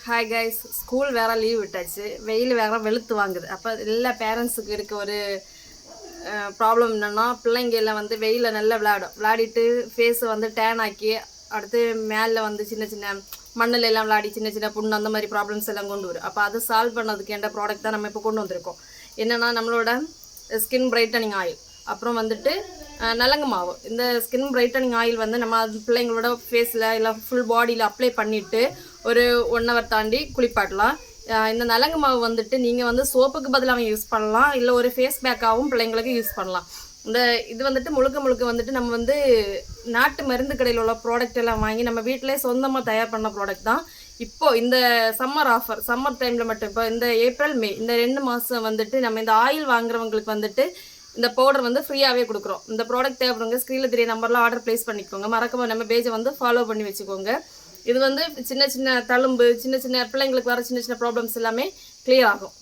Hi guys, school வேறு leave விட்டாச்சு. வெயில் வேறு வெளுத்து வாங்குது. அப்போ எல்லா பேரண்ட்ஸுக்கு இருக்க ஒரு ப்ராப்ளம் என்னென்னா, பிள்ளைங்க எல்லாம் வந்து வெயிலில் நல்லா விளையாடிட்டு ஃபேஸை வந்து டேன் ஆக்கி, அடுத்து மேலே வந்து சின்ன சின்ன மண்ணில் எல்லாம் விளையாடி சின்ன சின்ன புண்ணு அந்த மாதிரி ப்ராப்ளம்ஸ் எல்லாம் கொண்டு வரும். அப்போ அதை சால்வ் பண்ணதுக்கு எந்த ப்ராடக்ட் தான் நம்ம இப்போ கொண்டு வந்திருக்கோம். என்னென்னா, நம்மளோட ஸ்கின் பிரைட்டனிங் ஆயில், அப்புறம் வந்துட்டு நலங்கு மாவு. இந்த ஸ்கின் பிரைட்டனிங் ஆயில் வந்து நம்ம பிள்ளைங்களோட ஃபேஸில் இல்லை ஃபுல் பாடியில் அப்ளை பண்ணிவிட்டு ஒரு 1 hour தாண்டி குளிப்பாட்டலாம். இந்த நலங்கு மாவு வந்துட்டு நீங்கள் வந்து சோப்புக்கு பதிலாக யூஸ் பண்ணலாம், இல்லை ஒரு ஃபேஸ் பேக்காகவும் பிள்ளைங்களுக்கு யூஸ் பண்ணலாம். இது வந்துட்டு முழுக்க வந்துட்டு நம்ம வந்து நாட்டு மருந்து கடையில் உள்ள ப்ராடக்ட் எல்லாம் வாங்கி நம்ம வீட்டிலே சொந்தமாக தயார் பண்ண ப்ராடக்ட் தான். இப்போது இந்த சம்மர் டைமில் மட்டும், இப்போ இந்த ஏப்ரல் மே இந்த 2 மாதம் வந்துட்டு நம்ம இந்த ஆயில் வாங்குறவங்களுக்கு வந்துட்டு இந்த பவுடர் வந்து ஃப்ரீயாகவே கொடுக்குறோம். இந்த ப்ராடக்ட் தேவைப்படுங்க, ஸ்க்ரீனில் தெரிய நம்பரில் ஆர்டர் ப்ளேஸ் பண்ணிக்கோங்க. மறக்காம நம்ம பேஜை வந்து ஃபாலோ பண்ணி வச்சுக்கோங்க. இது வந்து சின்ன சின்ன தழும்பு, சின்ன சின்ன பிள்ளைங்களுக்கு வர சின்ன சின்ன ப்ராப்ளம்ஸ் எல்லாமே கிளியர் ஆகும்.